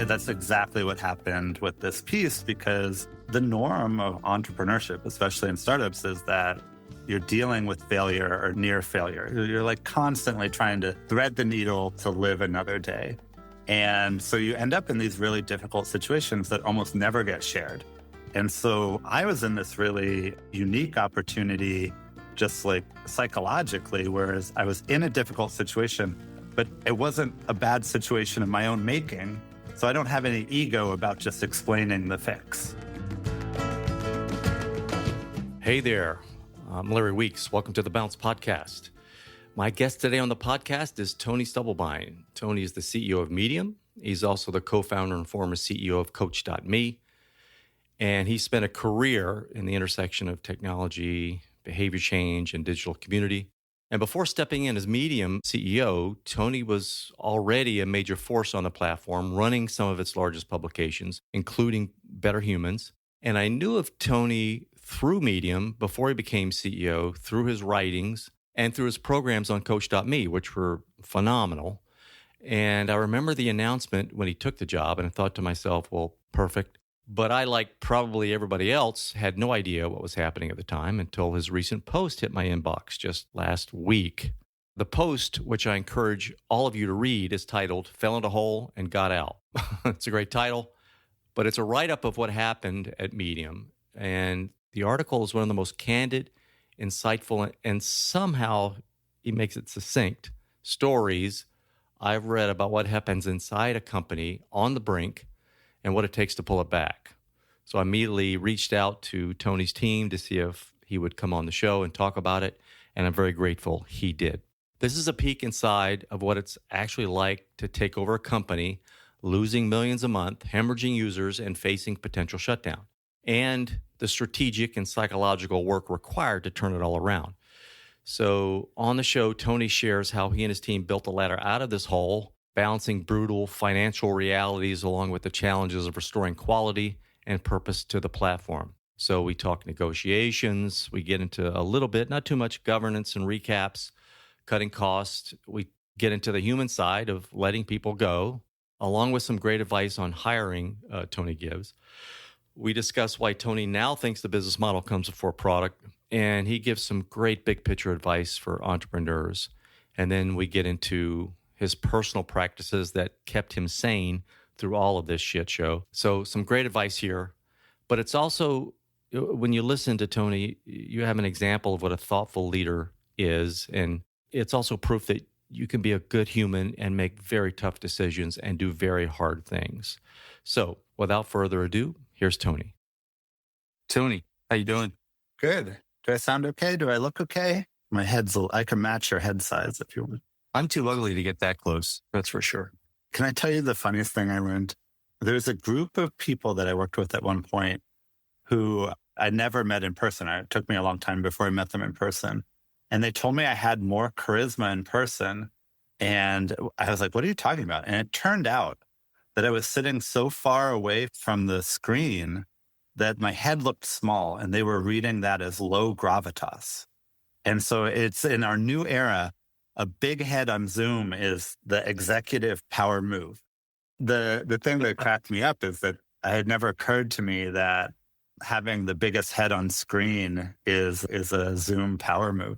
That's exactly what happened with this piece, because the norm of entrepreneurship, especially in startups, is that you're dealing with failure or near failure. You're like constantly trying to thread the needle to live another day. And so you end up in these really difficult situations that almost never get shared. And so I was in this really unique opportunity, just like psychologically, whereas I was in a difficult situation, but it wasn't a bad situation of my own making. So I don't have any ego about just explaining the fix. Hey there, I'm Larry Weeks. Welcome to the Bounce Podcast. My guest today on the podcast is Tony Stubblebine. Tony is the CEO of Medium. He's also the co-founder and former CEO of Coach.me. And he spent a career in the intersection of technology, behavior change, and digital community. And before stepping in as Medium CEO, Tony was already a major force on the platform, running some of its largest publications, including Better Humans. And I knew of Tony through Medium before he became CEO, through his writings, and through his programs on Coach.me, which were phenomenal. And I remember the announcement when he took the job, and I thought to myself, well, perfect. But I, like probably everybody else, had no idea what was happening at the time until his recent post hit my inbox just last week. The post, which I encourage all of you to read, is titled, Fell into Hole and Got Out. It's a great title, but it's a write-up of what happened at Medium. And the article is one of the most candid, insightful, and somehow he makes it succinct stories I've read about what happens inside a company on the brink and what it takes to pull it back. So I immediately reached out to Tony's team to see if he would come on the show and talk about it, and I'm very grateful he did. This is a peek inside of what it's actually like to take over a company, losing millions a month, hemorrhaging users, and facing potential shutdown, and the strategic and psychological work required to turn it all around. So on the show, Tony shares how he and his team built a ladder out of this hole, balancing brutal financial realities along with the challenges of restoring quality and purpose to the platform. So we talk negotiations, we get into a little bit, not too much, governance and recaps, cutting costs. We get into the human side of letting people go, along with some great advice on hiring Tony gives. We discuss why Tony now thinks the business model comes before product, and he gives some great big picture advice for entrepreneurs. And then we get into his personal practices that kept him sane through all of this shit show. So some great advice here. But it's also, when you listen to Tony, you have an example of what a thoughtful leader is. And it's also proof that you can be a good human and make very tough decisions and do very hard things. So without further ado, here's Tony. Tony, how you doing? Good. Do I sound okay? Do I look okay? My head's, I can match your head size if you want. I'm too ugly to get that close. That's for sure. Can I tell you the funniest thing I learned? There's a group of people that I worked with at one point who I never met in person. It took me a long time before I met them in person. And they told me I had more charisma in person. And I was like, what are you talking about? And it turned out that I was sitting so far away from the screen that my head looked small, and they were reading that as low gravitas. And so it's in our new era, a big head on Zoom is the executive power move. The thing that cracked me up is that it had never occurred to me that having the biggest head on screen is a Zoom power move.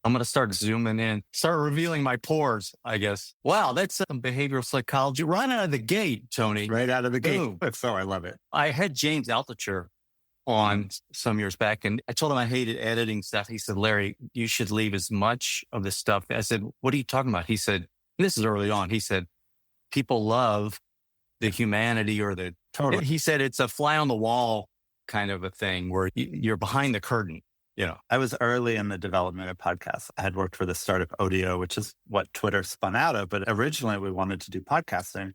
I'm going to start zooming in, start revealing my pores, I guess. Wow, that's some behavioral psychology right out of the gate, Tony. Right out of the gate. Boom. So I love it. I had James Altucher on some years back, and I told him I hated editing stuff. He said, Larry, you should leave as much of this stuff. I said, what are you talking about? He said, this is early on. He said, people love the humanity or the... Totally. He said, it's a fly on the wall kind of a thing where you're behind the curtain. You know, I was early in the development of podcasts. I had worked for the startup Odeo, which is what Twitter spun out of. But originally we wanted to do podcasting.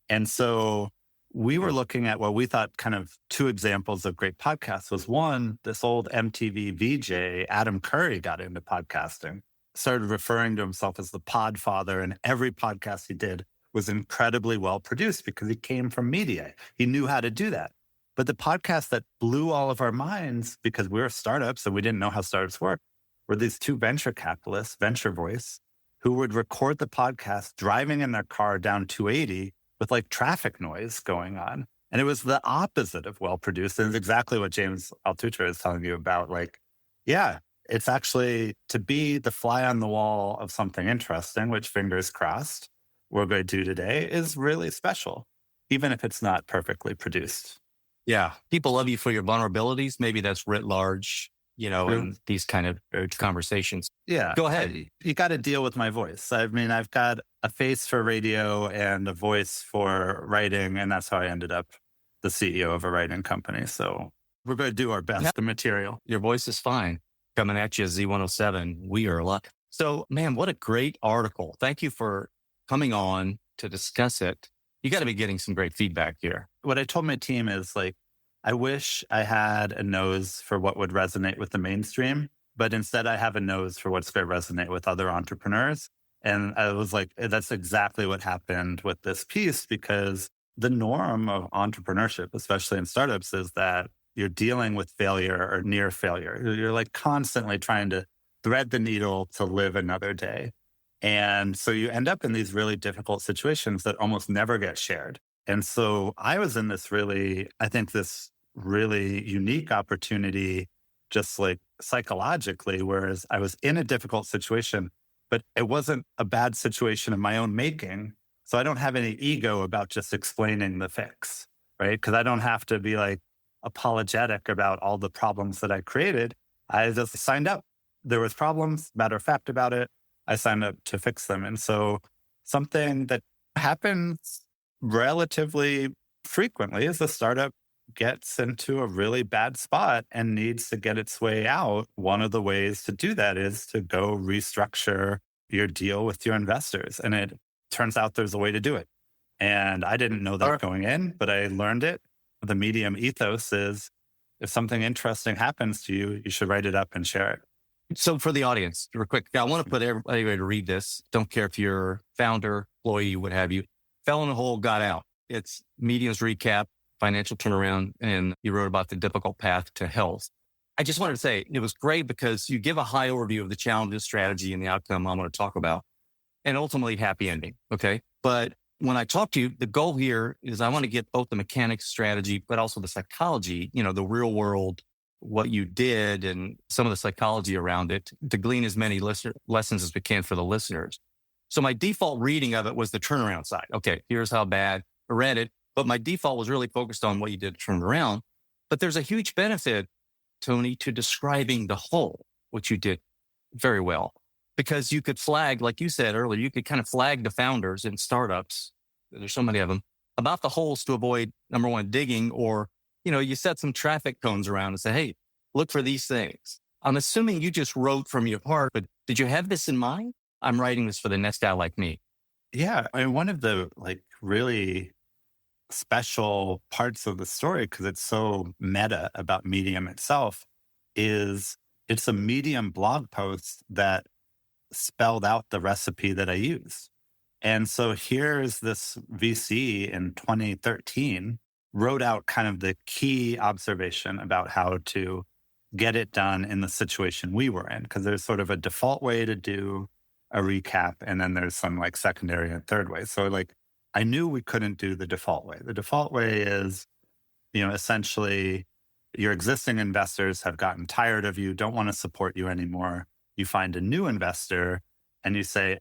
And so we were looking at what we thought kind of two examples of great podcasts was one, this old MTV VJ, Adam Curry, got into podcasting, started referring to himself as the pod father. And every podcast he did was incredibly well produced because he came from media. He knew how to do that. But the podcast that blew all of our minds, because we were startups and we didn't know how startups work, were these two venture capitalists, Venture Voice, who would record the podcast driving in their car down 280 with like traffic noise going on. And it was the opposite of well produced. And it's exactly what James Altucher is telling you about. Like, yeah, it's actually to be the fly on the wall of something interesting, which fingers crossed we're going to do today, is really special, even if it's not perfectly produced. Yeah. People love you for your vulnerabilities. Maybe that's writ large, in these kind of conversations. Yeah. Go ahead. You got to deal with my voice. I mean, I've got a face for radio and a voice for writing, and that's how I ended up the CEO of a writing company. So we're going to do our best, the material. Your voice is fine. Coming at you, Z107. We are a lot. So, man, what a great article. Thank you for coming on to discuss it. You got to be getting some great feedback here. What I told my team is like, I wish I had a nose for what would resonate with the mainstream, but instead I have a nose for what's going to resonate with other entrepreneurs. And I was like, that's exactly what happened with this piece, because the norm of entrepreneurship, especially in startups, is that you're dealing with failure or near failure. You're like constantly trying to thread the needle to live another day. And so you end up in these really difficult situations that almost never get shared. And so I was in this really unique opportunity, just like psychologically, whereas I was in a difficult situation, but it wasn't a bad situation of my own making. So I don't have any ego about just explaining the fix, right? Because I don't have to be like apologetic about all the problems that I created. I just signed up. There was problems, matter of fact about it. I signed up to fix them. And so something that happens relatively frequently is the startup gets into a really bad spot and needs to get its way out. One of the ways to do that is to go restructure your deal with your investors. And it turns out there's a way to do it. And I didn't know that going in, but I learned it. The Medium ethos is if something interesting happens to you, you should write it up and share it. So for the audience, real quick, I want to put everybody to read this. Don't care if you're founder, employee, what have you. Fell in a hole, got out. It's Medium's recap, financial turnaround, and you wrote about the difficult path to health. I just wanted to say it was great because you give a high overview of the challenges, strategy, and the outcome I'm going to talk about, and ultimately happy ending. Okay. But when I talk to you, the goal here is I want to get both the mechanics, strategy, but also the psychology, the real world, what you did and some of the psychology around it to glean as many lessons as we can for the listeners. So my default reading of it was the turnaround side. Okay, here's how bad. I read it, but my default was really focused on what you did to turn it around. But there's a huge benefit, Tony, to describing the whole, which you did very well. Because you could flag, like you said earlier, you could kind of flag the founders in startups, there's so many of them, about the holes to avoid, number one, digging, or, you set some traffic cones around and say, hey, look for these things. I'm assuming you just wrote from your heart, but did you have this in mind? I'm writing this for the next guy like me. Yeah. I mean, one of the really special parts of the story, because it's so meta about Medium itself, is it's a Medium blog post that spelled out the recipe that I use. And so here's this VC in 2013 wrote out kind of the key observation about how to get it done in the situation we were in. Because there's sort of a default way to do a recap, and then there's some secondary and third way. So I knew we couldn't do the default way. The default way is, essentially your existing investors have gotten tired of you, don't want to support you anymore. You find a new investor and you say,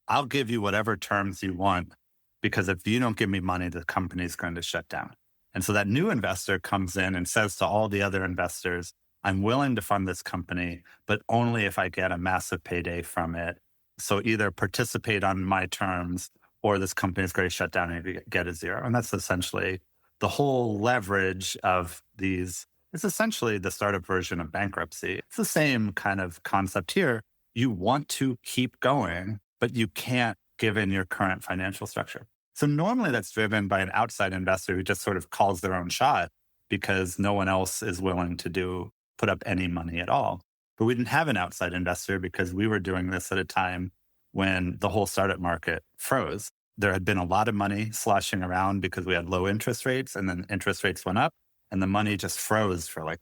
I'll give you whatever terms you want, because if you don't give me money, the company's going to shut down. And so that new investor comes in and says to all the other investors, I'm willing to fund this company, but only if I get a massive payday from it. So either participate on my terms or this company is going to shut down and you get a zero. And that's essentially the whole leverage of these. It's essentially the startup version of bankruptcy. It's the same kind of concept here. You want to keep going, but you can't given your current financial structure. So normally that's driven by an outside investor who just sort of calls their own shot because no one else is willing to put up any money at all. But we didn't have an outside investor because we were doing this at a time when the whole startup market froze. There had been a lot of money sloshing around because we had low interest rates, and then interest rates went up and the money just froze for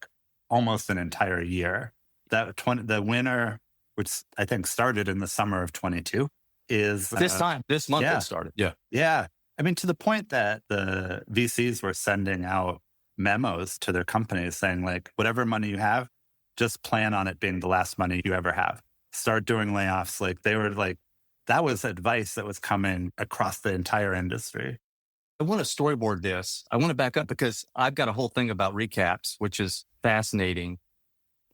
almost an entire year. The winter, which I think started in the summer of 22, is this month it started. Yeah. Yeah. I mean, to the point that the VCs were sending out memos to their companies saying, like, whatever money you have, just plan on it being the last money you ever have. Start doing layoffs. Like, they were like, that was advice that was coming across the entire industry. I want to storyboard this. I want to back up because I've got a whole thing about recaps, which is fascinating.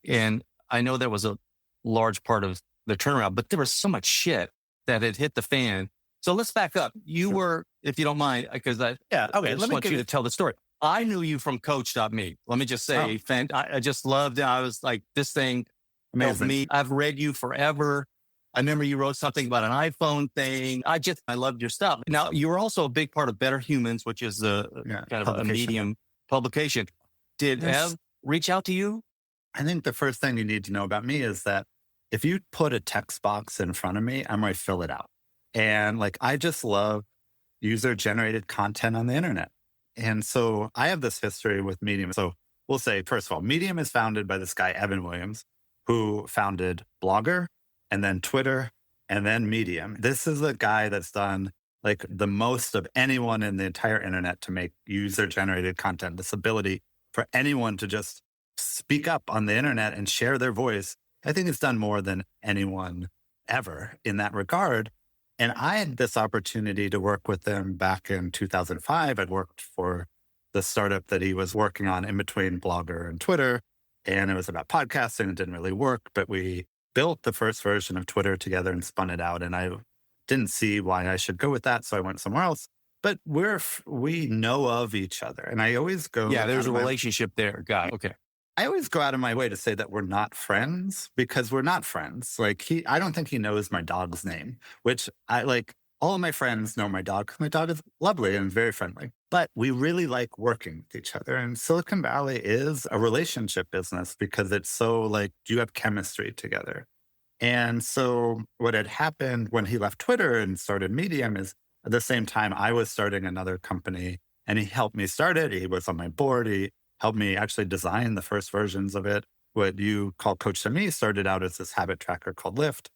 And I know that was a large part of the turnaround, but there was so much shit that had hit the fan. So let's back up. You were, if you don't mind, because I just want you to tell the story. I knew you from Coach.me. Let me just say, I just loved it. I was like, this thing helped me. I've read you forever. I remember you wrote something about an iPhone thing. I loved your stuff. Now, you were also a big part of Better Humans, which is kind of a medium publication. Did Ev reach out to you? I think the first thing you need to know about me is that if you put a text box in front of me, I'm going to fill it out. And like, I just love user-generated content on the internet. And so I have this history with Medium. So we'll say, first of all, Medium is founded by this guy, Evan Williams, who founded Blogger and then Twitter and then Medium. This is a guy that's done like the most of anyone in the entire internet to make user-generated content. This ability for anyone to just speak up on the internet and share their voice. I think it's done more than anyone ever in that regard. And I had this opportunity to work with him back in 2005. I'd worked for the startup that he was working on in between Blogger and Twitter. And it was about podcasting. It didn't really work, but we built the first version of Twitter together and spun it out. And I didn't see why I should go with that. So I went somewhere else. But we know of each other. And I always go. Yeah, there's a relationship there. Got it. Okay. I always go out of my way to say that we're not friends because we're not friends. Like I don't think he knows my dog's name, which I like. All of my friends know my dog. My dog is lovely and very friendly, but we really like working with each other. And Silicon Valley is a relationship business because it's so like, you have chemistry together. And so what had happened when he left Twitter and started Medium is at the same time I was starting another company and he helped me start it. He was on my board. He helped me actually design the first versions of it. What you call Coach.me started out as this habit tracker called Lyft.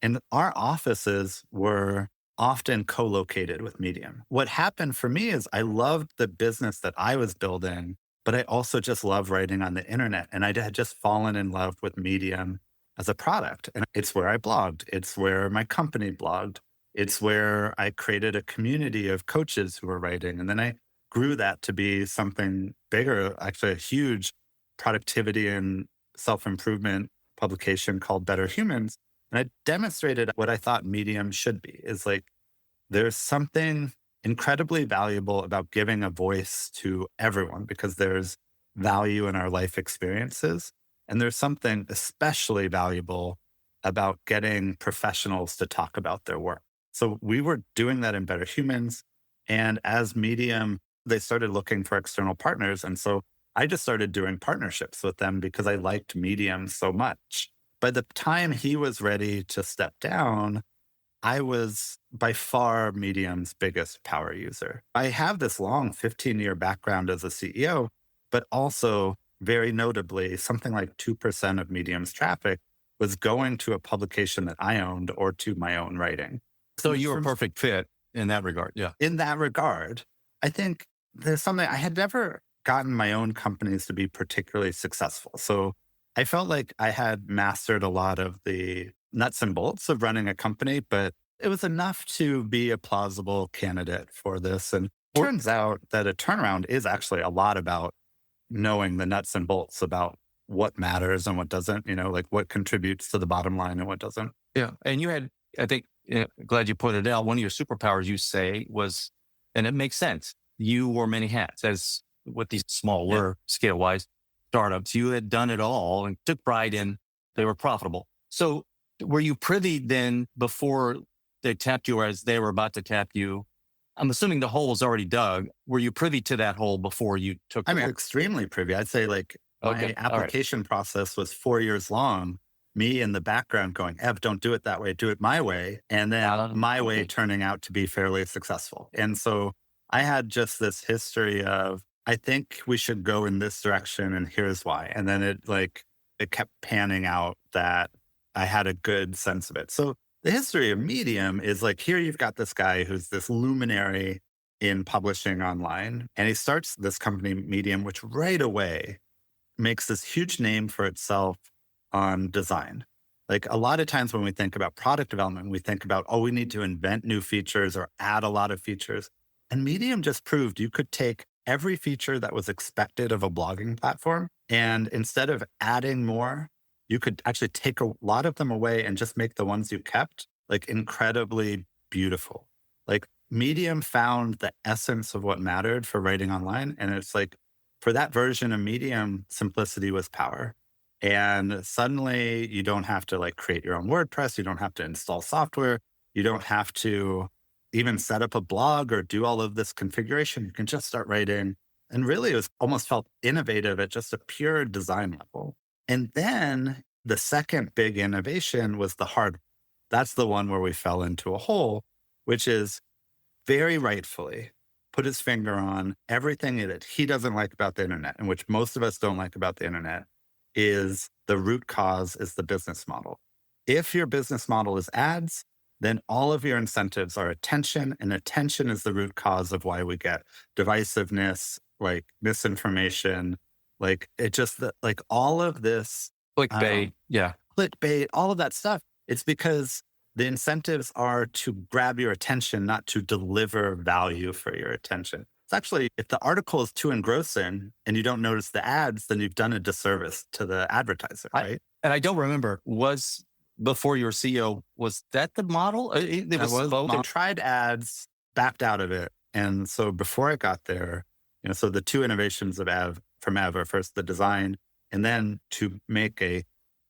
And our offices were often co-located with Medium. What happened for me is I loved the business that I was building, but I also just love writing on the internet. And I had just fallen in love with Medium as a product. And it's where I blogged. It's where my company blogged. It's where I created a community of coaches who were writing. And then I grew that to be something bigger, actually a huge productivity and self-improvement publication called Better Humans. And I demonstrated what I thought Medium should be, is like, there's something incredibly valuable about giving a voice to everyone because there's value in our life experiences. And there's something especially valuable about getting professionals to talk about their work. So we were doing that in Better Humans. And as Medium, they started looking for external partners. And so I just started doing partnerships with them because I liked Medium so much. By the time he was ready to step down, I was by far Medium's biggest power user. I have this long 15-year background as a CEO, but also very notably, something like 2% of Medium's traffic was going to a publication that I owned or to my own writing. So you were a perfect fit in that regard. Yeah. In that regard, I think there's something I had never gotten my own companies to be particularly successful. So I felt like I had mastered a lot of the nuts and bolts of running a company, but it was enough to be a plausible candidate for this. And it turns out that a turnaround is actually a lot about knowing the nuts and bolts about what matters and what doesn't, like what contributes to the bottom line and what doesn't. Yeah. And you had, I think, glad you pointed out, one of your superpowers you say was, and it makes sense, you wore many hats as what these smaller scale-wise startups. You had done it all and took pride in they were profitable. So were you privy then before they tapped you or as they were about to tap you? I'm assuming the hole was already dug. Were you privy to that hole before you took? Extremely privy. I'd say like my application process was 4 years long. Me in the background going, Ev, don't do it that way. Do it my way. And then my way turning out to be fairly successful. And so I had just this history of, I think we should go in this direction and here's why. And then it kept panning out that I had a good sense of it. So the history of Medium is like, here you've got this guy who's this luminary in publishing online. And he starts this company, Medium, which right away makes this huge name for itself on design. Like a lot of times when we think about product development, we think about, oh, we need to invent new features or add a lot of features. And Medium just proved you could take every feature that was expected of a blogging platform, and instead of adding more, you could actually take a lot of them away and just make the ones you kept like incredibly beautiful. Like Medium found the essence of what mattered for writing online. And it's like, for that version of Medium, simplicity was power. And suddenly you don't have to like create your own WordPress. You don't have to install software. You don't have to even set up a blog or do all of this configuration. You can just start writing. And really, it was almost felt innovative at just a pure design level. And then the second big innovation was the hardware. That's the one where we fell into a hole, which is very rightfully put his finger on everything that he doesn't like about the internet, and which most of us don't like about the internet, is the root cause is the business model. If your business model is ads, then all of your incentives are attention, and attention is the root cause of why we get divisiveness, like misinformation, like it just, like all of this Clickbait. clickbait, all of that stuff. It's because the incentives are to grab your attention, not to deliver value for your attention. It's actually, if the article is too engrossing and you don't notice the ads, then you've done a disservice to the advertiser, right? And I don't remember, was before your CEO, was that the model? It was both. They tried ads, backed out of it. And so before I got there, so the two innovations of from Ev are first the design, and then to make a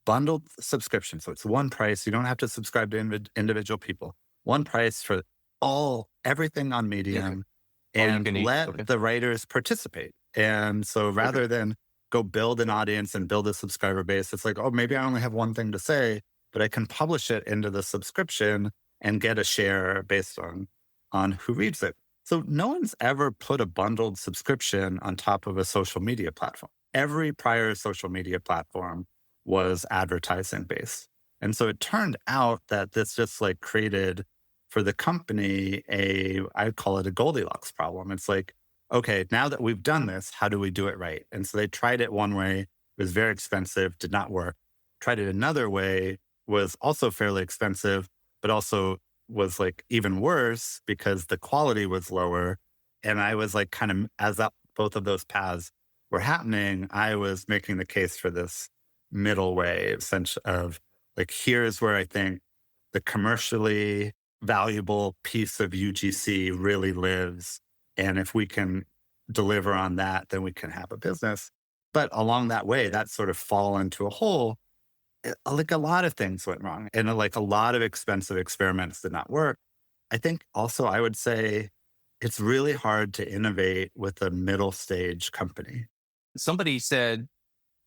bundled subscription. So it's one price. You don't have to subscribe to individual people. One price for everything on Medium, and let the writers participate. And so rather than go build an audience and build a subscriber base, it's like, oh, maybe I only have one thing to say, but I can publish it into the subscription and get a share based on who reads it. So no one's ever put a bundled subscription on top of a social media platform. Every prior social media platform was advertising based. And so it turned out that this just like created for the company I'd call it a Goldilocks problem. It's like, okay, now that we've done this, how do we do it right? And so they tried it one way, it was very expensive, did not work. Tried it another way, was also fairly expensive, but also was like even worse because the quality was lower. And I was like kind of, as both of those paths were happening, I was making the case for this middle way of like, here's where I think the commercially valuable piece of UGC really lives. And if we can deliver on that, then we can have a business. But along that way, that sort of fall into a hole. Like a lot of things went wrong, and like a lot of expensive experiments did not work. I think also I would say it's really hard to innovate with a middle stage company. Somebody said,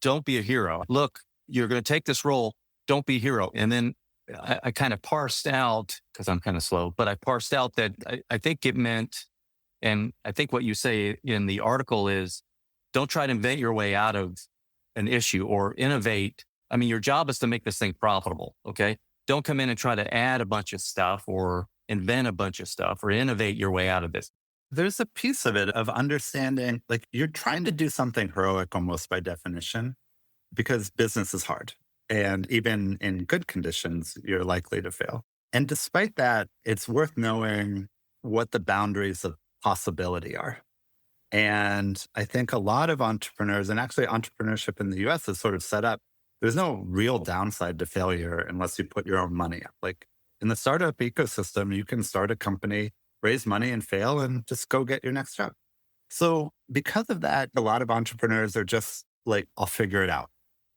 don't be a hero. Look, you're going to take this role. Don't be a hero. And then I kind of parsed out, because I'm kind of slow, but I parsed out that I think it meant, and I think what you say in the article is, don't try to invent your way out of an issue or innovate. I mean, your job is to make this thing profitable, okay? Don't come in and try to add a bunch of stuff or invent a bunch of stuff or innovate your way out of this. There's a piece of it of understanding, like you're trying to do something heroic almost by definition, because business is hard. And even in good conditions, you're likely to fail. And despite that, it's worth knowing what the boundaries of possibility are. And I think a lot of entrepreneurs, and actually entrepreneurship in the US is sort of set up, there's no real downside to failure unless you put your own money up. Like in the startup ecosystem, you can start a company, raise money and fail and just go get your next job. So because of that, a lot of entrepreneurs are just like, I'll figure it out.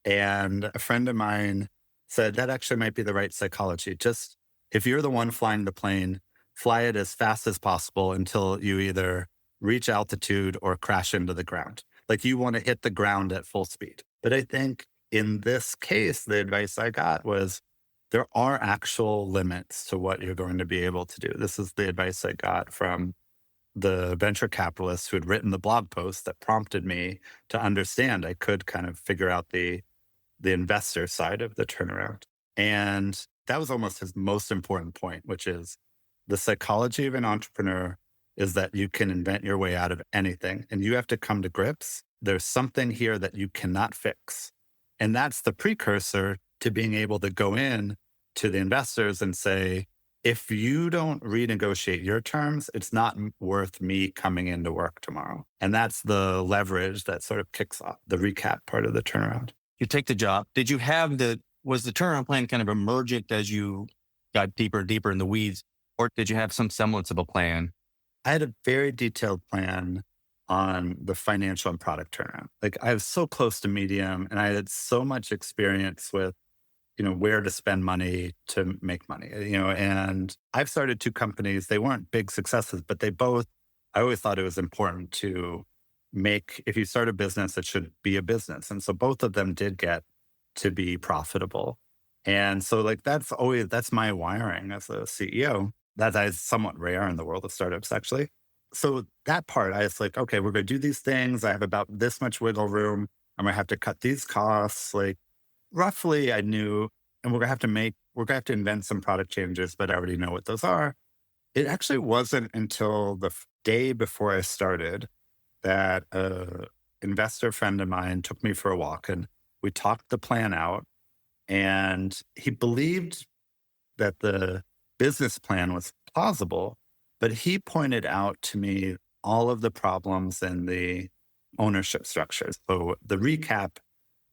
And a friend of mine said that actually might be the right psychology. Just if you're the one flying the plane, fly it as fast as possible until you either reach altitude or crash into the ground. Like you want to hit the ground at full speed. But I think in this case, the advice I got was there are actual limits to what you're going to be able to do. This is the advice I got from the venture capitalists who had written the blog post that prompted me to understand I could kind of figure out the investor side of the turnaround. And that was almost his most important point, which is the psychology of an entrepreneur is that you can invent your way out of anything. And you have to come to grips. There's something here that you cannot fix. And that's the precursor to being able to go in to the investors and say, if you don't renegotiate your terms, it's not worth me coming into work tomorrow. And that's the leverage that sort of kicks off the recap part of the turnaround. You take the job. Did you have was the turnaround plan kind of emergent as you got deeper and deeper in the weeds, or did you have some semblance of a plan? I had a very detailed plan on the financial and product turnaround. Like I was so close to Medium and I had so much experience with, where to spend money to make money, and I've started 2 companies. They weren't big successes, but I always thought it was important to if you start a business, it should be a business. And so both of them did get to be profitable. And so that's my wiring as a CEO. That is somewhat rare in the world of startups, actually. So that part, I was like, okay, we're going to do these things. I have about this much wiggle room. I'm going to have to cut these costs. Like roughly I knew, and we're going to have to invent some product changes, but I already know what those are. It actually wasn't until the day before I started that an investor friend of mine took me for a walk and we talked the plan out, and he believed that the business plan was plausible, but he pointed out to me all of the problems in the ownership structures. So the recap,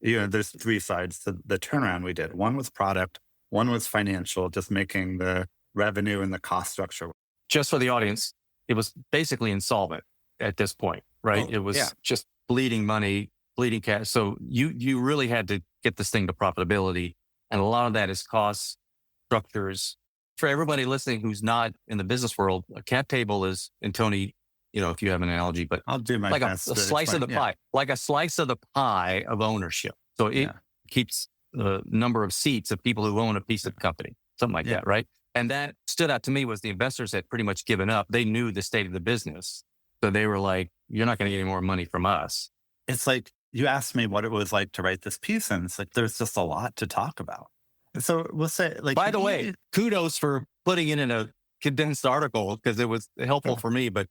there's 3 sides to the turnaround we did. One was product, one was financial, just making the revenue and the cost structure. Just for the audience, it was basically insolvent at this point, right? It was just bleeding money, bleeding cash. So you really had to get this thing to profitability. And a lot of that is cost structures. For everybody listening who's not in the business world, a cap table is, and Tony, if you have an analogy, but I'll do my like best. a slice of the pie, like a slice of the pie of ownership. So it keeps the number of seats of people who own a piece of the company, something like that, right? And that stood out to me was the investors had pretty much given up. They knew the state of the business. So they were like, you're not going to get any more money from us. It's like, you asked me what it was like to write this piece, and it's like, there's just a lot to talk about. So we'll say, like, by the way, kudos for putting it in a condensed article because it was helpful for me. But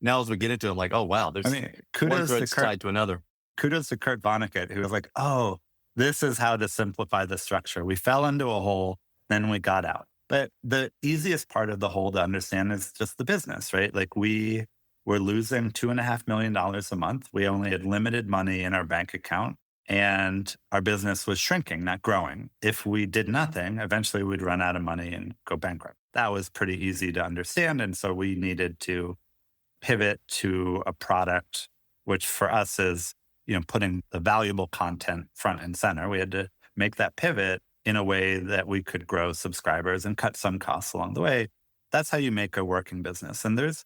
now as we get into it, I'm like, oh, wow, there's kudos one side to another. Kudos to Kurt Vonnegut, who was like, oh, this is how to simplify the structure. We fell into a hole, then we got out. But the easiest part of the hole to understand is just the business, right? Like we were losing $2.5 million a month. We only had limited money in our bank account. And our business was shrinking, not growing. If we did nothing, eventually we'd run out of money and go bankrupt. That was pretty easy to understand. And so we needed to pivot to a product, which for us is, putting the valuable content front and center. We had to make that pivot in a way that we could grow subscribers and cut some costs along the way. That's how you make a working business. And there's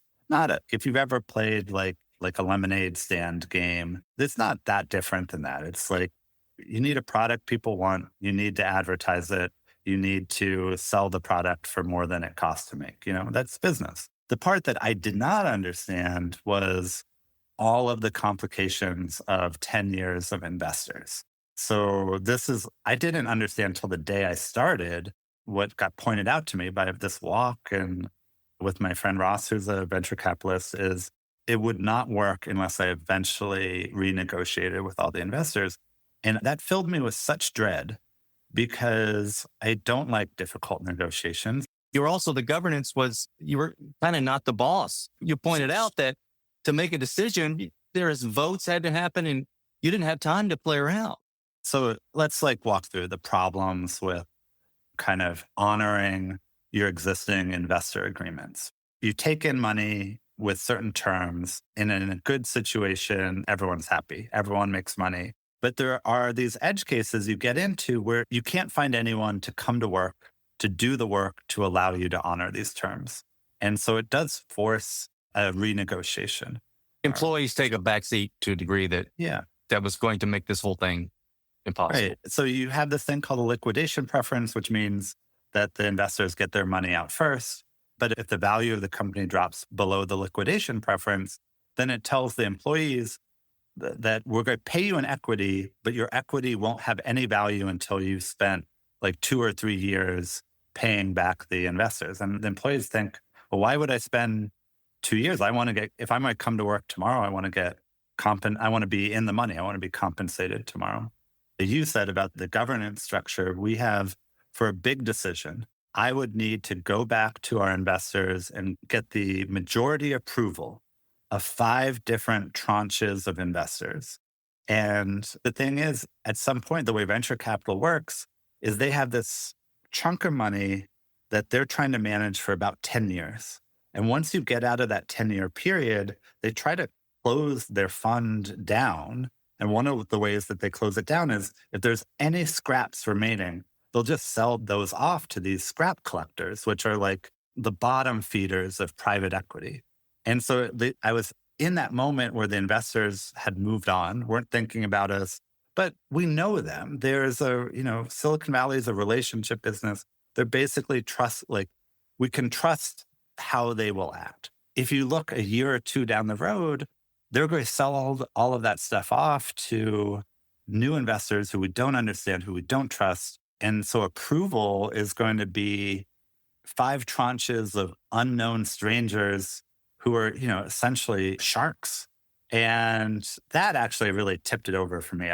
if you've ever played like a lemonade stand game, it's not that different than that. It's like, you need a product people want. You need to advertise it. You need to sell the product for more than it costs to make. That's business. The part that I did not understand was all of the complications of 10 years of investors. So I didn't understand till the day I started what got pointed out to me by this walk and with my friend Ross, who's a venture capitalist, is it would not work unless I eventually renegotiated with all the investors. And that filled me with such dread because I don't like difficult negotiations. You were also, the governance was, you were kind of not the boss. You pointed out that to make a decision, votes had to happen and you didn't have time to play around. So let's walk through the problems with kind of honoring your existing investor agreements. You take in money with certain terms, and in a good situation, everyone's happy. Everyone makes money. But there are these edge cases you get into where you can't find anyone to come to work, to do the work, to allow you to honor these terms. And so it does force a renegotiation. Employees take a backseat to a degree that was going to make this whole thing impossible. Right. So you have this thing called a liquidation preference, which means that the investors get their money out first. But if the value of the company drops below the liquidation preference, then it tells the employees that we're going to pay you in equity, but your equity won't have any value until you've spent 2 or 3 years paying back the investors. And the employees think, well, why would I spend 2 years. If I might come to work tomorrow, I want to get I want to be in the money. I want to be compensated tomorrow. You said about the governance structure we have for a big decision. I would need to go back to our investors and get the majority approval of 5 different tranches of investors. And the thing is, at some point, the way venture capital works is they have this chunk of money that they're trying to manage for about 10 years. And once you get out of that 10-year period, they try to close their fund down. And one of the ways that they close it down is if there's any scraps remaining, they'll just sell those off to these scrap collectors, which are like the bottom feeders of private equity. And so I was in that moment where the investors had moved on, weren't thinking about us, but we know them. There's Silicon Valley is a relationship business. They're basically we can trust how they will act. If you look a year or two down the road, they're going to sell all of that stuff off to new investors who we don't understand, who we don't trust. And so approval is going to be 5 tranches of unknown strangers who are, essentially sharks. And that actually really tipped it over for me.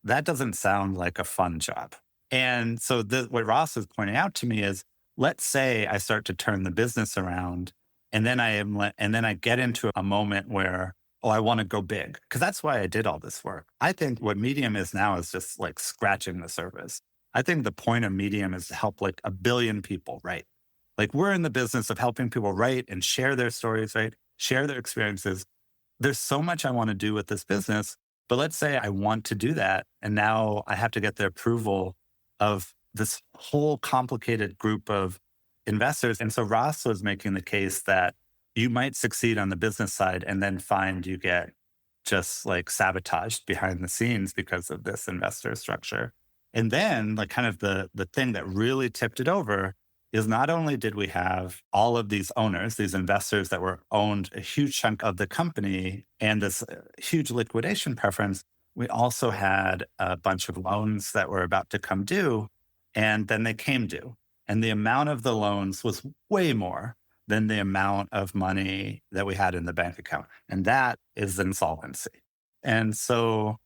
That doesn't sound like a fun job. And so what Ross is pointing out to me is, let's say I start to turn the business around, and then I get into a moment where, I want to go big, because that's why I did all this work. I think what Medium is now is just like scratching the surface. I think the point of Medium is to help like 1 billion people write. Like, we're in the business of helping people write and share their stories, right? Share their experiences. There's so much I want to do with this business, but let's say I want to do that, and now I have to get the approval of this whole complicated group of investors. And so Ross was making the case that you might succeed on the business side and then find you get just like sabotaged behind the scenes because of this investor structure. And then like kind of the thing that really tipped it over is not only did we have all of these owners, these investors that owned a huge chunk of the company and this huge liquidation preference, we also had a bunch of loans that were about to come due, and then they came due. And the amount of the loans was way more than the amount of money that we had in the bank account. And that is insolvency. And so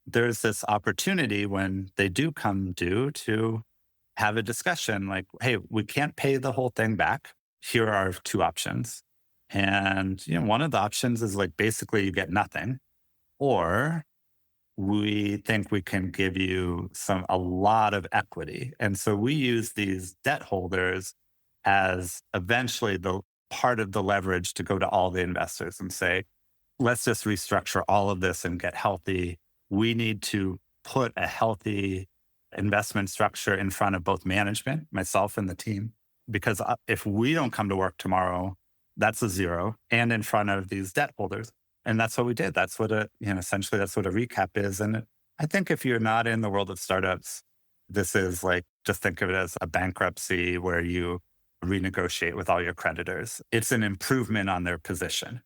there's this opportunity when they do come due to have a discussion like, hey, we can't pay the whole thing back. Here are our 2 options. And one of the options is like basically you get nothing, or we think we can give you a lot of equity. And so we use these debt holders as eventually the part of the leverage to go to all the investors and say, let's just restructure all of this and get healthy. We need to put a healthy investment structure in front of both management, myself and the team, because if we don't come to work tomorrow, that's a zero, and in front of these debt holders. And that's what we did. That's what essentially that's what a recap is. And I think if you're not in the world of startups, this is like, just think of it as a bankruptcy where you renegotiate with all your creditors. It's an improvement on their position,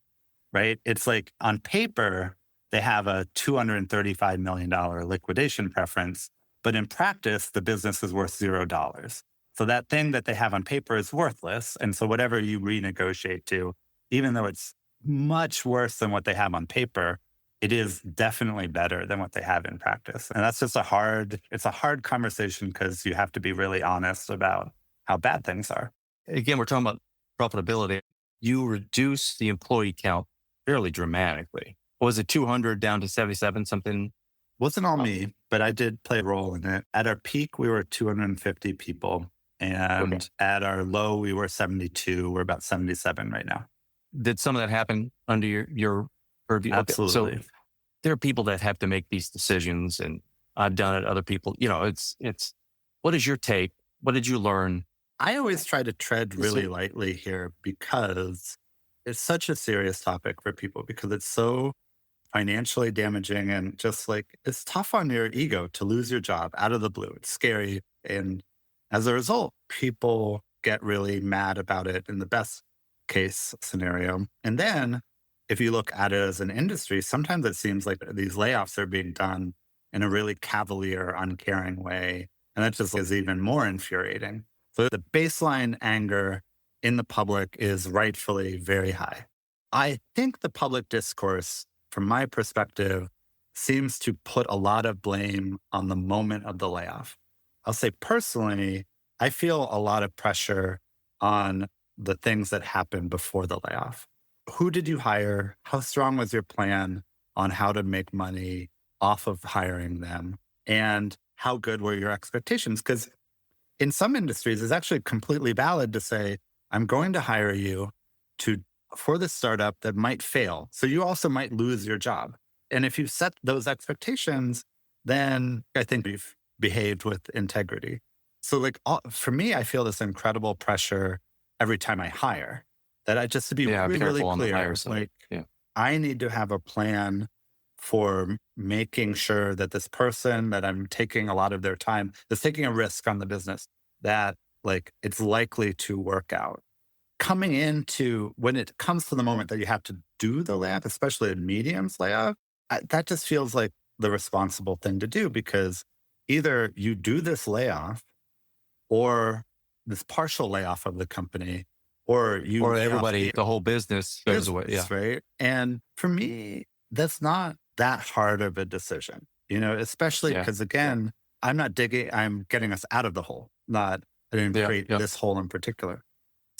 right? It's like on paper, they have a $235 million liquidation preference, but in practice, the business is worth $0. So that thing that they have on paper is worthless. And so whatever you renegotiate to, even though it's much worse than what they have on paper, it is definitely better than what they have in practice. And that's just it's a hard conversation because you have to be really honest about how bad things are. Again, we're talking about profitability. You reduce the employee count fairly dramatically. Was it 200 down to 77 something? Wasn't all me, but I did play a role in it. At our peak, we were 250 people. And At our low, we were 72. We're about 77 right now. Did some of that happen under your purview? Absolutely. Okay. So there are people that have to make these decisions, and I've done it. Other people, it's, what is your take? What did you learn? I always try to tread really lightly here because it's such a serious topic for people, because it's so financially damaging and just like, it's tough on your ego to lose your job out of the blue. It's scary. And as a result, people get really mad about it in the best case scenario. And then if you look at it as an industry, sometimes it seems like these layoffs are being done in a really cavalier, uncaring way. And that just is even more infuriating. So the baseline anger in the public is rightfully very high. I think the public discourse, from my perspective, seems to put a lot of blame on the moment of the layoff. I'll say personally, I feel a lot of pressure on the things that happened before the layoff. Who did you hire? How strong was your plan on how to make money off of hiring them? And how good were your expectations? Because in some industries, it's actually completely valid to say, I'm going to hire you to for the startup that might fail. So you also might lose your job. And if you set those expectations, then I think we've behaved with integrity. So for me, I feel this incredible pressure every time I hire that I just to be Yeah, really, really careful on the clear, hire side. Yeah. I need to have a plan for making sure that this person that I'm taking a lot of their time, that's taking a risk on the business, that it's likely to work out. Coming into when it comes to the moment that you have to do the layoff, especially a medium's layoff, that just feels like the responsible thing to do because either you do this layoff or this partial layoff of the company, or you Or lay off everybody, the whole business goes away. Yeah. right? And for me, that's not that hard of a decision, especially Yeah. because again, I'm not digging, I'm getting us out of the hole, I didn't create this hole in particular.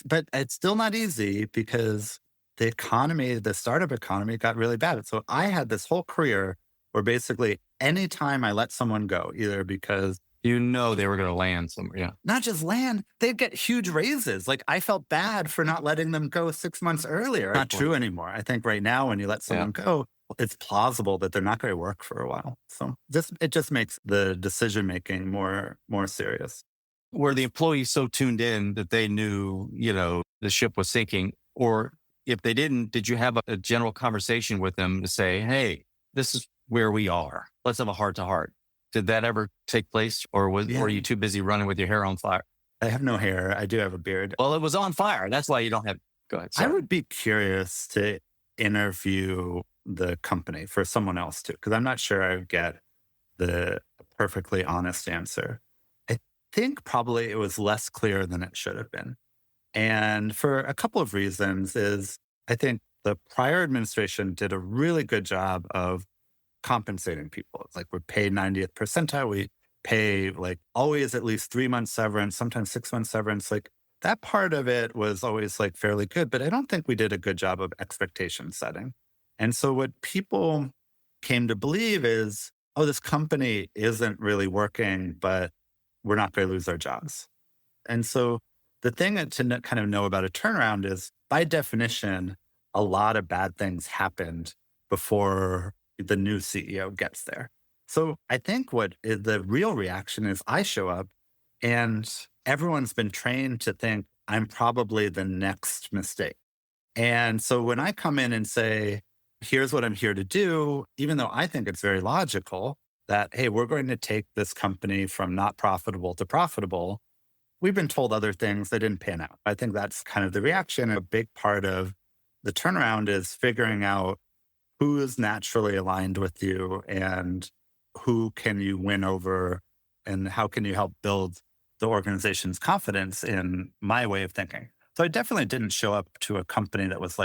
But it's still not easy because the startup economy got really bad. So I had this whole career where basically anytime I let someone go, either because they were going to land somewhere. Yeah. not just land, they'd get huge raises. I felt bad for not letting them go 6 months earlier. Not true anymore. I think right now, when you let someone go, it's plausible that they're not going to work for a while. So it just makes the decision making more serious. Were the employees so tuned in that they knew, the ship was sinking? Or if they didn't, did you have a general conversation with them to say, hey, this is where we are. Let's have a heart to heart. Did that ever take place? Or were you too busy running with your hair on fire? I have no hair. I do have a beard. Well, it was on fire. That's why you don't have. Go ahead. Sorry. I would be curious to interview the company for someone else too, because I'm not sure I would get the perfectly honest answer. I think probably it was less clear than it should have been. And for a couple of reasons is I think the prior administration did a really good job of compensating people. It's we're paid 90th percentile. We pay always at least 3 months severance, sometimes 6 months severance. That part of it was always fairly good, but I don't think we did a good job of expectation setting. And so what people came to believe is, oh, this company isn't really working, but we're not going to lose our jobs. And so the thing to kind of know about a turnaround is, by definition, a lot of bad things happened before the new CEO gets there. So I think the real reaction is I show up and everyone's been trained to think I'm probably the next mistake. And so when I come in and say, here's what I'm here to do, even though I think it's very logical that, hey, we're going to take this company from not profitable to profitable, we've been told other things that didn't pan out. I think that's kind of the reaction. A big part of the turnaround is figuring out who is naturally aligned with you and who can you win over and how can you help build the organization's confidence in my way of thinking. So I definitely didn't show up to a company that was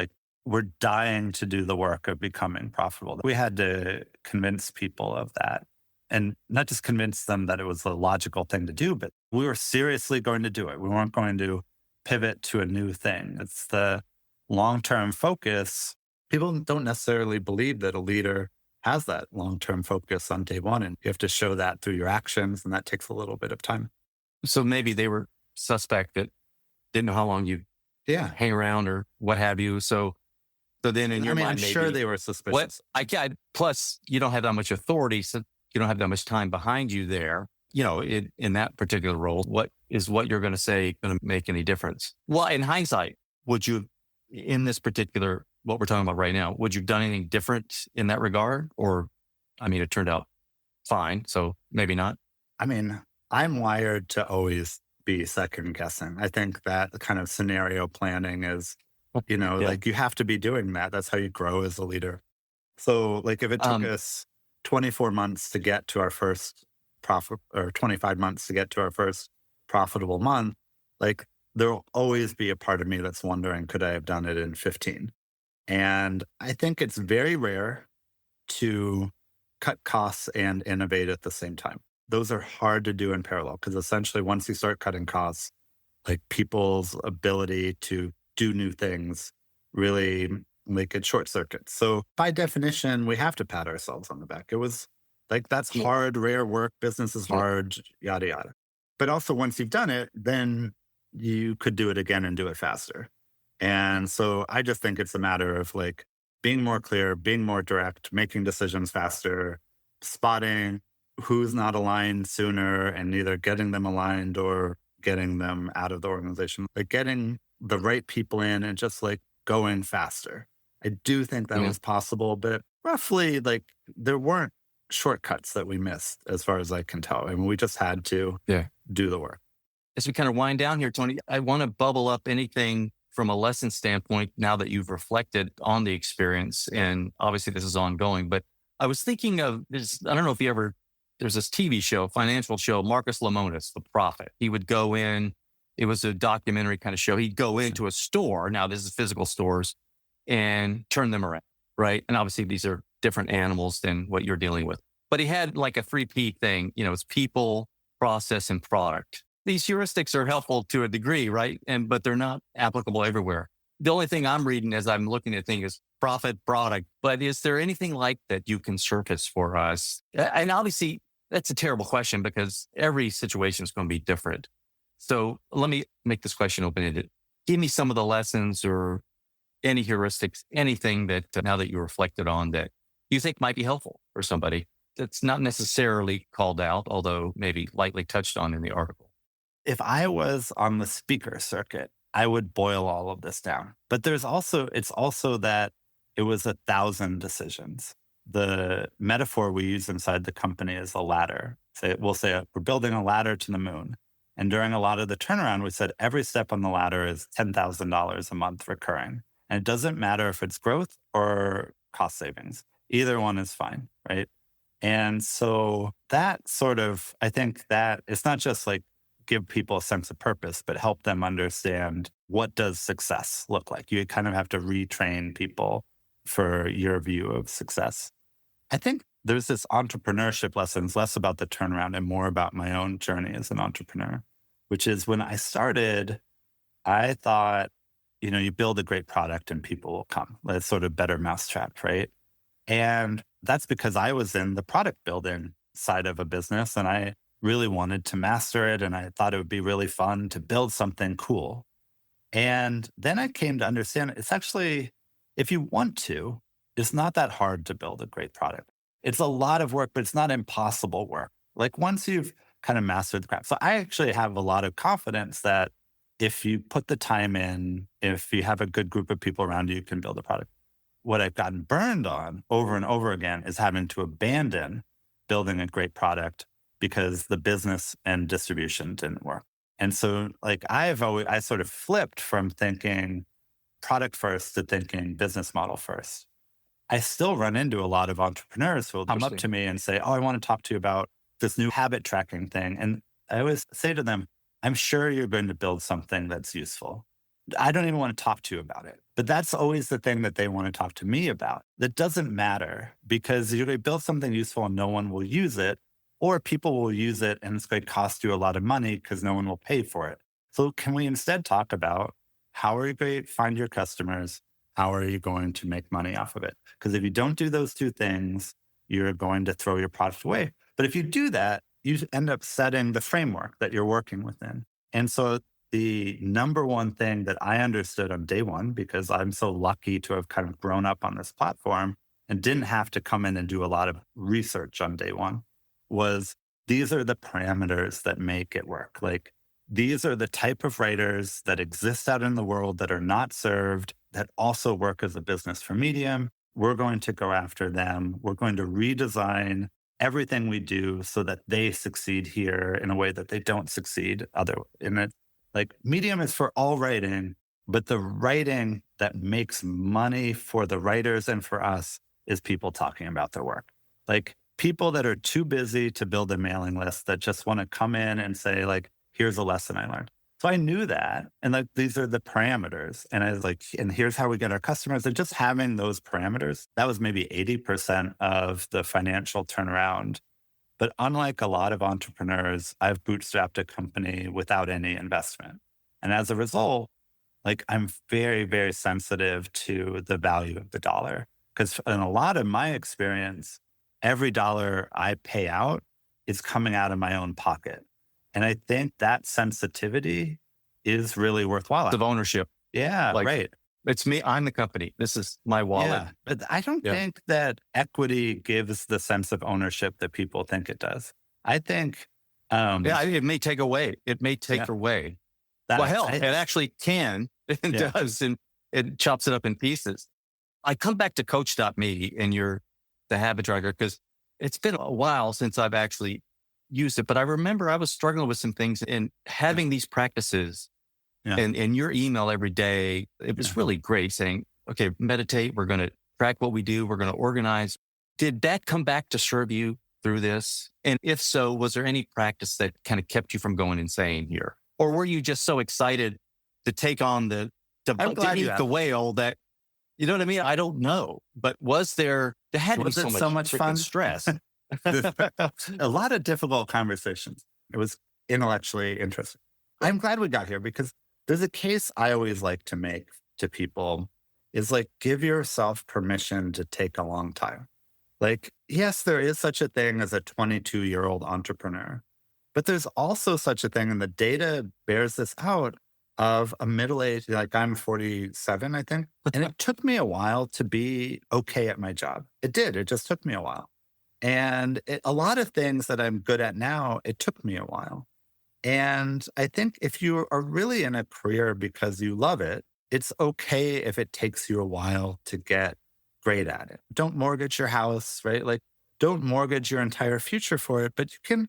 we're dying to do the work of becoming profitable. We had to convince people of that, and not just convince them that it was the logical thing to do, but we were seriously going to do it. We weren't going to pivot to a new thing. It's the long-term focus. People don't necessarily believe that a leader has that long-term focus on day one, and you have to show that through your actions, and that takes a little bit of time. So maybe they were suspect that didn't know how long you hang around or what have you. So then in your mind, I'm maybe, sure they were suspicious. Plus, you don't have that much authority, so you don't have that much time behind you there. In that particular role, what you're going to say going to make any difference? Well, in hindsight, would you, in this particular, what we're talking about right now, would you have done anything different in that regard? Or, it turned out fine, so maybe not. I'm wired to always be second guessing. I think that the kind of scenario planning is, you have to be doing that. That's how you grow as a leader. So if it took us 24 months to get to our first profit, or 25 months to get to our first profitable month, there'll always be a part of me that's wondering, could I have done it in 15? And I think it's very rare to cut costs and innovate at the same time. Those are hard to do in parallel because essentially once you start cutting costs, like people's ability to do new things really make it short circuit. So by definition, we have to pat ourselves on the back. It was like, that's Yeah. hard, rare work. Business is Yeah. hard, yada, yada. But also once you've done it, then you could do it again and do it faster. And so I just think it's a matter of like being more clear, being more direct, making decisions faster, spotting who's not aligned sooner and either getting them aligned or getting them out of the organization, like getting the right people in and just like going faster. I do think that Yeah. was possible, but roughly like there weren't shortcuts that we missed as far as I can tell. I mean, we just had to do the work. As we kind of wind down here, Tony, I want to bubble up anything from a lesson standpoint now that you've reflected on the experience. And obviously this is ongoing, but I was thinking of this. I don't know if you ever, there's this TV show, financial show, Marcus Lemonis, The Prophet. He would go in, it was a documentary kind of show. He'd go into a store. Now this is physical stores and turn them around. Right. And obviously these are different animals than what you're dealing with, but he had like a 3P thing, it's people, process, and product. These heuristics are helpful to a degree, right? But they're not applicable everywhere. The only thing I'm reading as I'm looking at things is profit, product. But is there anything like that you can surface for us? And obviously, that's a terrible question because every situation is going to be different. So let me make this question open-ended. Give me some of the lessons or any heuristics, anything that now that you reflected on that you think might be helpful for somebody that's not necessarily called out, although maybe lightly touched on in the article. If I was on the speaker circuit, I would boil all of this down. But it's also that it was 1,000 decisions. The metaphor we use inside the company is a ladder. We'll say we're building a ladder to the moon. And during a lot of the turnaround, we said every step on the ladder is $10,000 a month recurring. And it doesn't matter if it's growth or cost savings. Either one is fine, right? And so that sort of, I think that it's not just like give people a sense of purpose, but help them understand what does success look like. You kind of have to retrain people for your view of success. I think there's this entrepreneurship lessons, less about the turnaround and more about my own journey as an entrepreneur, which is when I started, I thought, you build a great product and people will come. That's sort of better mousetrap, right? And that's because I was in the product building side of a business and I really wanted to master it. And I thought it would be really fun to build something cool. And then I came to understand it's actually, if you want to, it's not that hard to build a great product. It's a lot of work, but it's not impossible work. Like once you've kind of mastered the craft. So I actually have a lot of confidence that if you put the time in, if you have a good group of people around you, you can build a product. What I've gotten burned on over and over again is having to abandon building a great product because the business and distribution didn't work. And so like I sort of flipped from thinking product first to thinking business model first. I still run into a lot of entrepreneurs who will come up to me and say, oh, I want to talk to you about this new habit tracking thing. And I always say to them, I'm sure you're going to build something that's useful. I don't even want to talk to you about it. But that's always the thing that they want to talk to me about. That doesn't matter because you're going to build something useful and no one will use it, or people will use it and it's going to cost you a lot of money because no one will pay for it. So can we instead talk about how are you going to find your customers? How are you going to make money off of it? Because if you don't do those two things, you're going to throw your product away. But if you do that, you end up setting the framework that you're working within. And so the number one thing that I understood on day one, because I'm so lucky to have kind of grown up on this platform and didn't have to come in and do a lot of research on day one, was these are the parameters that make it work. Like these are the type of writers that exist out in the world that are not served, that also work as a business for Medium. We're going to go after them. We're going to redesign everything we do so that they succeed here in a way that they don't succeed in it. Like Medium is for all writing, but the writing that makes money for the writers and for us is people talking about their work. Like people that are too busy to build a mailing list that just want to come in and say like, here's a lesson I learned. So I knew that. And like, these are the parameters. And I was like, and here's how we get our customers. And just having those parameters, that was maybe 80% of the financial turnaround. But unlike a lot of entrepreneurs, I've bootstrapped a company without any investment. And as a result, like I'm very, very sensitive to the value of the dollar. Because in a lot of my experience, every dollar I pay out is coming out of my own pocket. And I think that sensitivity is really worthwhile. Of ownership. Yeah, Like, right. it's me. I'm the company. This is my wallet. Yeah. But I don't Yeah. think that equity gives the sense of ownership that people think it does. I think, Yeah, it may take away. It may take Yeah. away. that Well, hell, I- it actually can and Yeah. does, and it chops it up in pieces. I come back to Coach.me and the habit tracker, because it's been a while since I've actually used it, but I remember I was struggling with some things and having these practices Yeah. and your email every day. It was Yeah. really great saying, okay, meditate. We're going to track what we do. We're going to organize. Did that come back to serve you through this? And if so, was there any practice that kind of kept you from going insane here? Or were you just so excited to take on to I'm glad you eat the asked. whale that, you know what I mean? I don't know. But there had to Was be it so so much much freaking fun? stress. A lot of difficult conversations. It was intellectually interesting. I'm glad we got here because there's a case I always like to make to people is like, give yourself permission to take a long time. Like, yes, there is such a thing as a 22-year-old entrepreneur, but there's also such a thing, and the data bears this out, of a middle-aged, like I'm 47, I think. And it took me a while to be okay at my job. It did. It just took me a while. And a lot of things that I'm good at now, it took me a while. And I think if you are really in a career because you love it, it's okay if it takes you a while to get great at it. Don't mortgage your house, right? Like, don't mortgage your entire future for it, but you can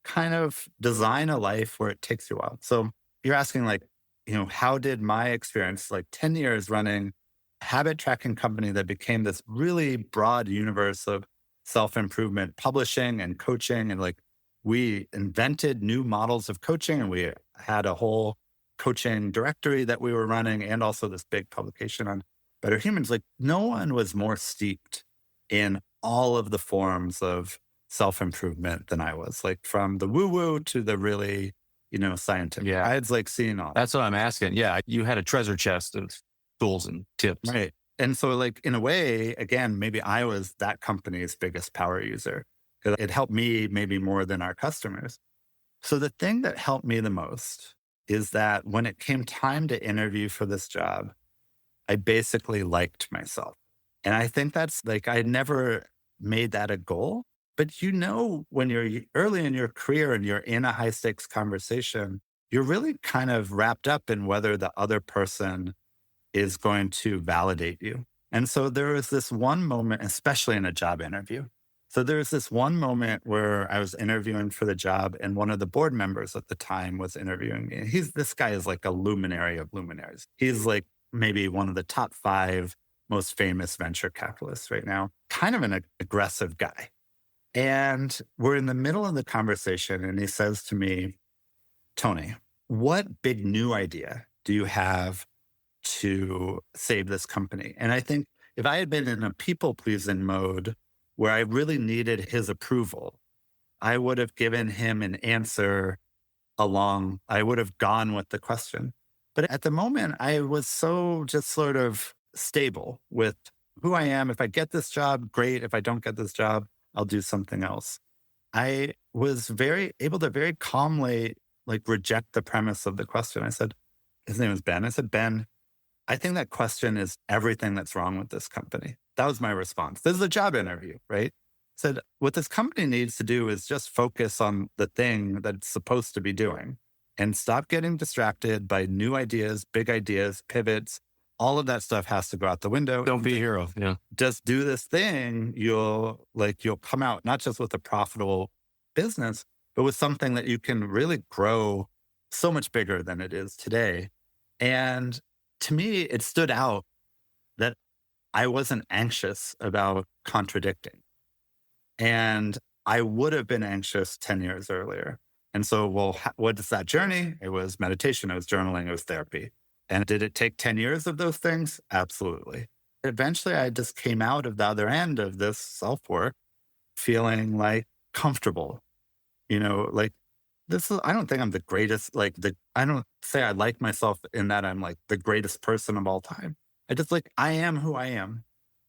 kind of design a life where it takes you a while. So you're asking, like, how did my experience, like 10 years running a habit tracking company that became this really broad universe of self-improvement, publishing and coaching, and like, we invented new models of coaching, and we had a whole coaching directory that we were running, and also this big publication on Better Humans. Like, no one was more steeped in all of the forms of self-improvement than I was, like from the woo-woo to the really, scientific. Yeah. I had like seen all that. That's what I'm asking. Yeah. You had a treasure chest of tools and tips. Right. And so, like, in a way, again, maybe I was that company's biggest power user. It helped me maybe more than our customers. So the thing that helped me the most is that when it came time to interview for this job, I basically liked myself. And I think that's like, I never made that a goal. But when you're early in your career and you're in a high stakes conversation, you're really kind of wrapped up in whether the other person is going to validate you. And so there was this one moment, especially in a job interview. So there was this one moment where I was interviewing for the job, and one of the board members at the time was interviewing me. This guy is like a luminary of luminaries. He's like maybe one of the top 5 most famous venture capitalists right now, kind of an aggressive guy. And we're in the middle of the conversation, and he says to me, Tony, what big new idea do you have to save this company? And I think if I had been in a people pleasing mode where I really needed his approval, I would have given him an answer I would have gone with the question. But at the moment, I was so just sort of stable with who I am. If I get this job, great. If I don't get this job, I'll do something else. I was able to very calmly reject the premise of the question. I said, his name was Ben. I said, Ben, I think that question is everything that's wrong with this company. That was my response. This is a job interview, right? I said, what this company needs to do is just focus on the thing that it's supposed to be doing and stop getting distracted by new ideas, big ideas, pivots. All of that stuff has to go out the window. Don't be a hero. Yeah. Just do this thing. You'll come out not just with a profitable business, but with something that you can really grow so much bigger than it is today. And to me, it stood out that I wasn't anxious about contradicting. And I would have been anxious 10 years earlier. And so, well, what is that journey? It was meditation, it was journaling, it was therapy. And did it take 10 years of those things? Absolutely. Eventually, I just came out of the other end of this self work feeling like comfortable, like I don't think I'm the greatest, I don't say I like myself in that I'm like the greatest person of all time. I just I am who I am.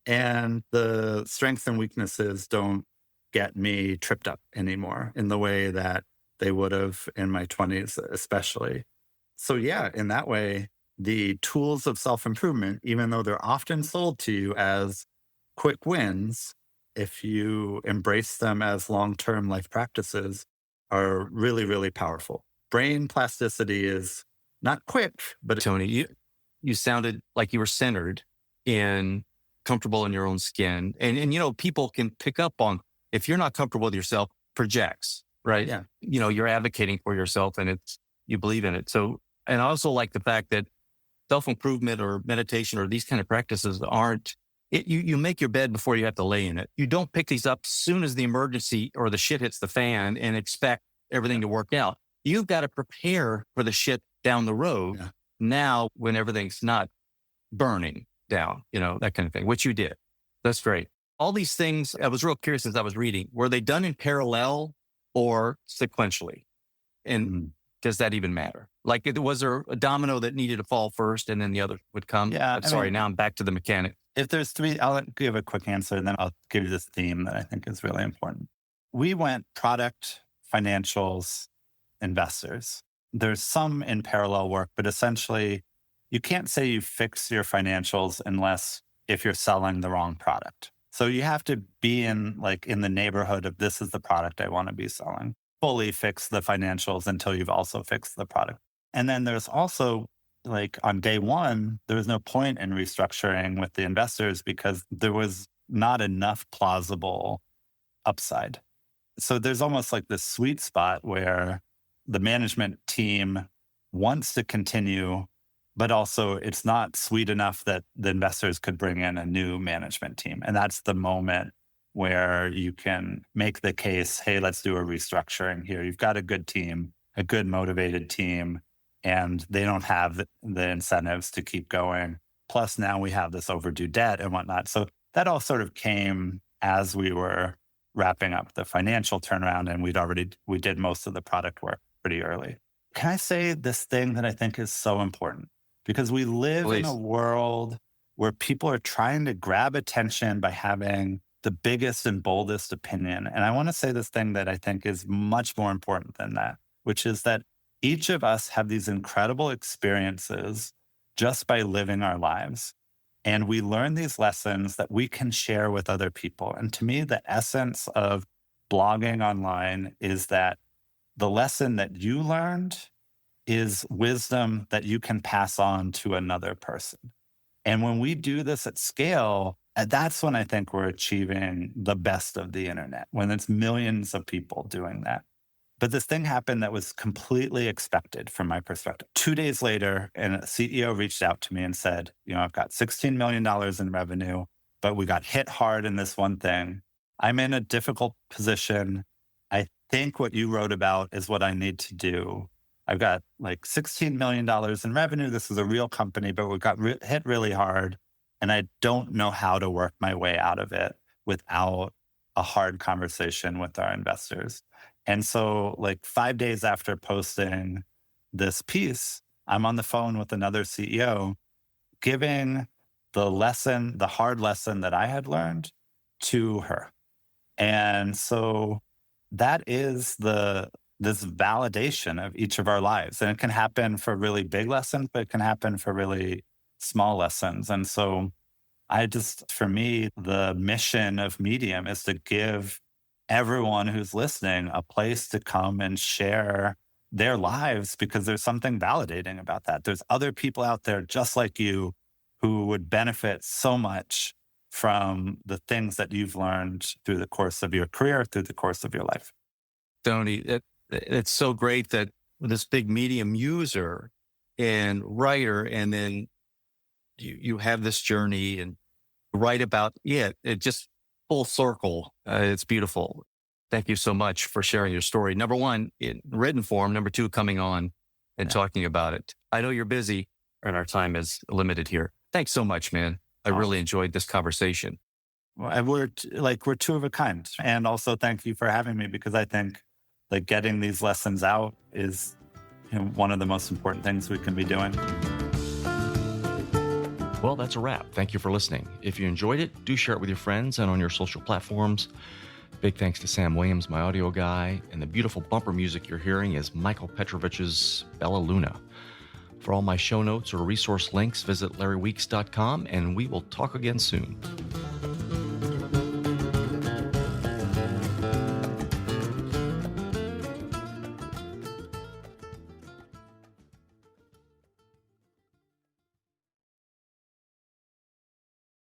And the strengths and weaknesses don't get me tripped up anymore in the way that they would have in my 20s, especially. So, yeah, in that way, the tools of self improvement, even though they're often sold to you as quick wins, if you embrace them as long term life practices, are really, really powerful. Brain plasticity is not quick, but Tony, you sounded like you were centered and comfortable in your own skin. And people can pick up on, if you're not comfortable with yourself, projects, right? Yeah. You're advocating for yourself and you believe in it. So, and I also like the fact that self-improvement or meditation or these kind of practices you make your bed before you have to lay in it. You don't pick these up as soon as the emergency or the shit hits the fan and expect everything to work out. You've got to prepare for the shit down the road now when everything's not burning down, that kind of thing, which you did. That's great. All these things, I was real curious as I was reading, were they done in parallel or sequentially? And does that even matter? Was there a domino that needed to fall first and then the other would come? Yeah. Now I'm back to the mechanic. If there's three, I'll give a quick answer, and then I'll give you this theme that I think is really important. We went product, financials, investors. There's some in parallel work, but essentially you can't say you fix your financials unless if you're selling the wrong product. So you have to be in the neighborhood of this is the product I want to be selling. Fully fix the financials until you've also fixed the product. And then there's also on day one, there was no point in restructuring with the investors because there was not enough plausible upside. So there's almost this sweet spot where the management team wants to continue, but also it's not sweet enough that the investors could bring in a new management team. And that's the moment where you can make the case, hey, let's do a restructuring here. You've got a good team, a good motivated team, and they don't have the incentives to keep going. Plus now we have this overdue debt and whatnot. So that all sort of came as we were wrapping up the financial turnaround, and we did most of the product work pretty early. Can I say this thing that I think is so important? Because we live in a world where people are trying to grab attention by having the biggest and boldest opinion. And I want to say this thing that I think is much more important than that, which is that each of us have these incredible experiences just by living our lives. And we learn these lessons that we can share with other people. And to me, the essence of blogging online is that the lesson that you learned is wisdom that you can pass on to another person. And when we do this at scale, that's when I think we're achieving the best of the internet, when it's millions of people doing that. But this thing happened that was completely expected from my perspective. 2 days later, and a CEO reached out to me and said, I've got $16 million in revenue, but we got hit hard in this one thing. I'm in a difficult position. I think what you wrote about is what I need to do. I've got $16 million in revenue. This is a real company, but we got hit really hard. And I don't know how to work my way out of it without a hard conversation with our investors. And so 5 days after posting this piece, I'm on the phone with another CEO giving the hard lesson that I had learned to her. And so that is this validation of each of our lives. And it can happen for really big lessons, but it can happen for really small lessons. And so for me, the mission of Medium is to give everyone who's listening a place to come and share their lives, because there's something validating about that. There's other people out there just like you who would benefit so much from the things that you've learned through the course of your career, through the course of your life. Tony, it's so great that this big Medium user and writer, and then you have this journey and write about it just full circle. It's beautiful. Thank you so much for sharing your story. Number one, in written form. Number two, coming on and talking about it. I know you're busy and our time is limited here. Thanks so much, man. I really enjoyed this conversation. Well, we're two of a kind. And also thank you for having me, because I think like getting these lessons out is one of the most important things we can be doing. Well, that's a wrap. Thank you for listening. If you enjoyed it, do share it with your friends and on your social platforms. Big thanks to Sam Williams, my audio guy, and the beautiful bumper music you're hearing is Michael Petrovich's Bella Luna. For all my show notes or resource links, visit LarryWeeks.com, and we will talk again soon.